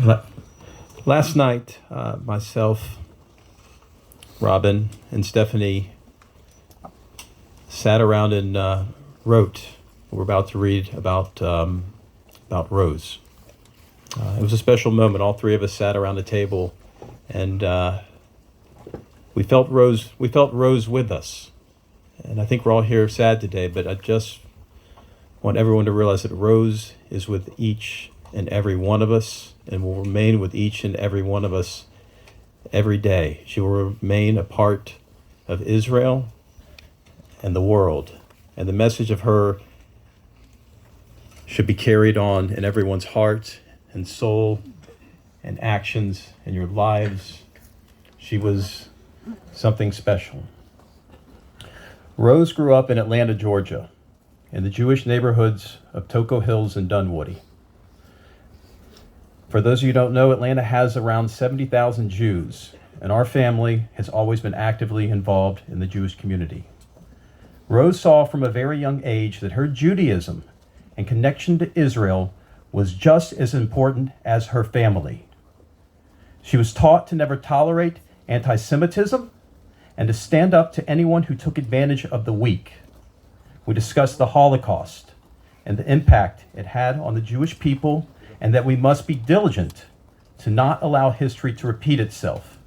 La- Last night, myself, Robin, and Stephanie sat around and wrote. We're about to read about Rose. It was a special moment. All three of us sat around the table, and we felt Rose. We felt Rose with us, and I think we're all here sad today. But I just want everyone to realize that Rose is with each and every one of us, and will remain with each and every one of us every day. She will remain a part of Israel and the world, and the message of her should be carried on in everyone's heart and soul and actions in your lives. She was something special. Rose grew up in Atlanta, Georgia, in the Jewish neighborhoods of Toco Hills and Dunwoody. For those of you who don't know, Atlanta has around 70,000 Jews, and our family has always been actively involved in the Jewish community. Rose saw from a very young age that her Judaism and connection to Israel was just as important as her family. She was taught to never tolerate anti-Semitism and to stand up to anyone who took advantage of the weak. We discussed the Holocaust and the impact it had on the Jewish people, and that we must be diligent to not allow history to repeat itself.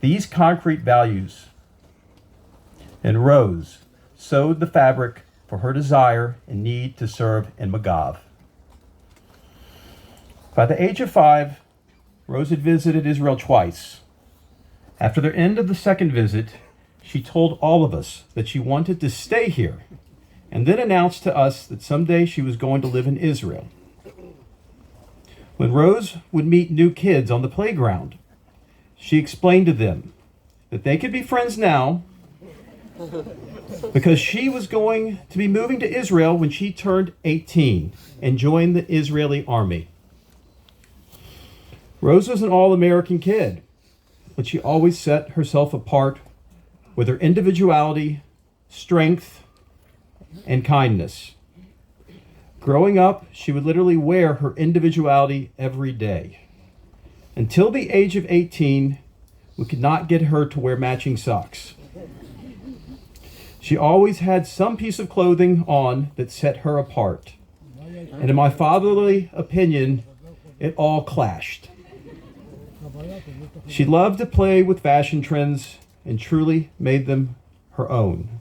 These concrete values in Rose sewed the fabric for her desire and need to serve in Magav. By the age of 5, Rose had visited Israel twice. After the end of the second visit, she told all of us that she wanted to stay here, and then announced to us that someday she was going to live in Israel. When Rose would meet new kids on the playground, she explained to them that they could be friends now because she was going to be moving to Israel when she turned 18 and joined the Israeli army. Rose was an all-American kid, but she always set herself apart with her individuality, strength, and kindness. Growing up, she would literally wear her individuality every day. Until the age of 18, we could not get her to wear matching socks. She always had some piece of clothing on that set her apart. And in my fatherly opinion, it all clashed. She loved to play with fashion trends and truly made them her own.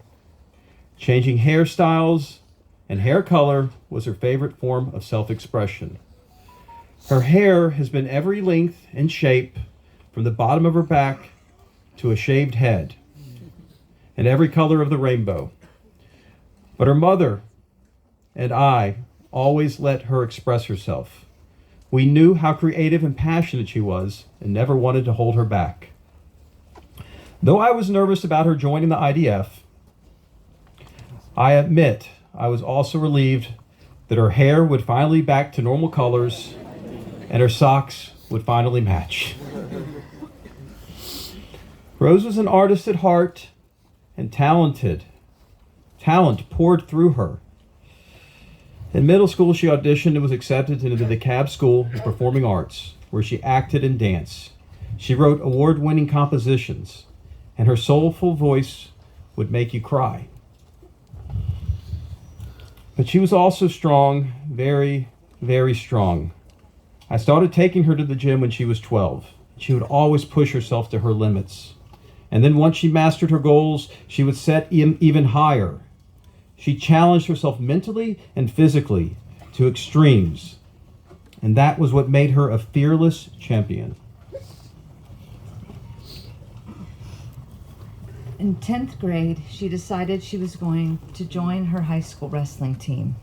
Changing hairstyles and hair color was her favorite form of self-expression. Her hair has been every length and shape, from the bottom of her back to a shaved head, and every color of the rainbow. But her mother and I always let her express herself. We knew how creative and passionate she was and never wanted to hold her back. Though I was nervous about her joining the IDF, I admit I was also relieved that her hair would finally be back to normal colors and her socks would finally match. Rose was an artist at heart and talented. Talent poured through her. In middle school, she auditioned and was accepted into the DeKalb School of Performing Arts, where she acted and danced. She wrote award-winning compositions, and her soulful voice would make you cry. But she was also strong, very, very strong. I started taking her to the gym when she was 12. She would always push herself to her limits. And then once she mastered her goals, she would set even higher. She challenged herself mentally and physically to extremes. And that was what made her a fearless champion. In 10th grade, she decided she was going to join her high school wrestling team.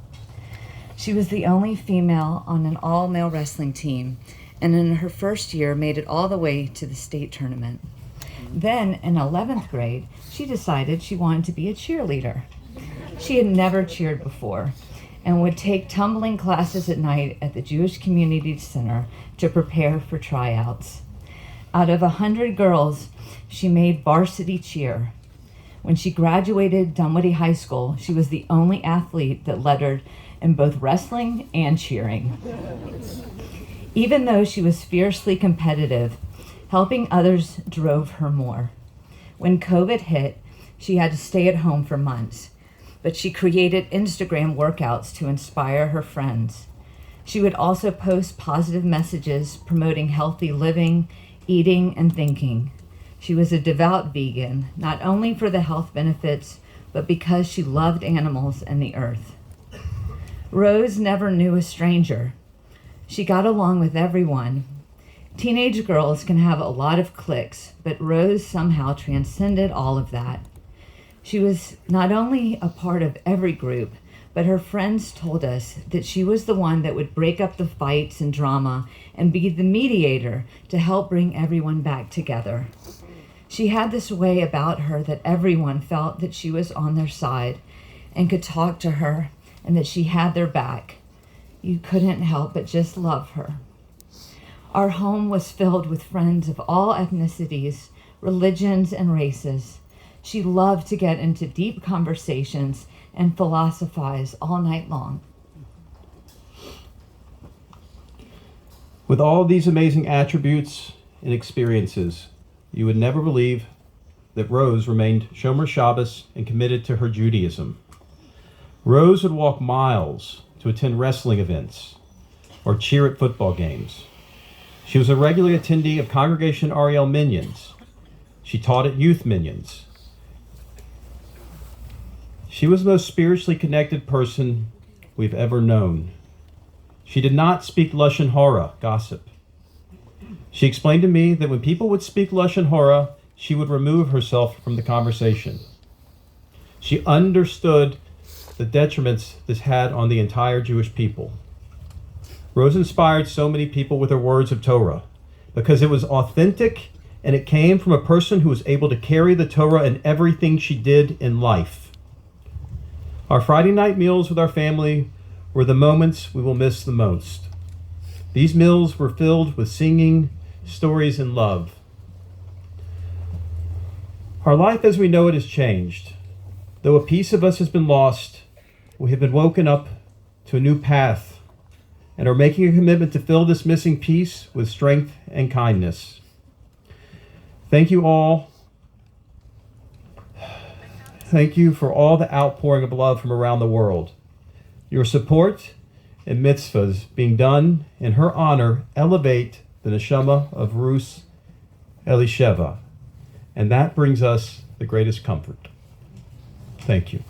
She was the only female on an all-male wrestling team, and in her first year made it all the way to the state tournament. Then, in 11th grade, she decided she wanted to be a cheerleader. She had never cheered before and would take tumbling classes at night at the Jewish Community Center to prepare for tryouts. Out of 100 girls, she made varsity cheer. When she graduated Dunwoody High School, she was the only athlete that lettered in both wrestling and cheering. Even though she was fiercely competitive, helping others drove her more. When COVID hit, she had to stay at home for months, but she created Instagram workouts to inspire her friends. She would also post positive messages promoting healthy living, eating, and thinking. She was a devout vegan, not only for the health benefits, but because she loved animals and the earth. Rose never knew a stranger. She got along with everyone. Teenage girls can have a lot of cliques, but Rose somehow transcended all of that. She was not only a part of every group, but her friends told us that she was the one that would break up the fights and drama and be the mediator to help bring everyone back together. She had this way about her that everyone felt that she was on their side and could talk to her and that she had their back. You couldn't help but just love her. Our home was filled with friends of all ethnicities, religions, and races. She loved to get into deep conversations and philosophize all night long. With all these amazing attributes and experiences, you would never believe that Rose remained Shomer Shabbos and committed to her Judaism. Rose would walk miles to attend wrestling events or cheer at football games. She was a regular attendee of Congregation Ariel Minions. She taught at Youth Minions. She was the most spiritually connected person we've ever known. She did not speak Lashon Hara, gossip. She explained to me that when people would speak Lashon Hara, she would remove herself from the conversation. She understood the detriments this had on the entire Jewish people. Rose inspired so many people with her words of Torah because it was authentic and it came from a person who was able to carry the Torah in everything she did in life. Our Friday night meals with our family were the moments we will miss the most. These meals were filled with singing, stories, and love. Our life as we know it has changed. Though a piece of us has been lost, we have been woken up to a new path and are making a commitment to fill this missing piece with strength and kindness. Thank you all. Thank you for all the outpouring of love from around the world. Your support and mitzvahs being done in her honor elevate the neshama of Rus Elisheva, and that brings us the greatest comfort. Thank you.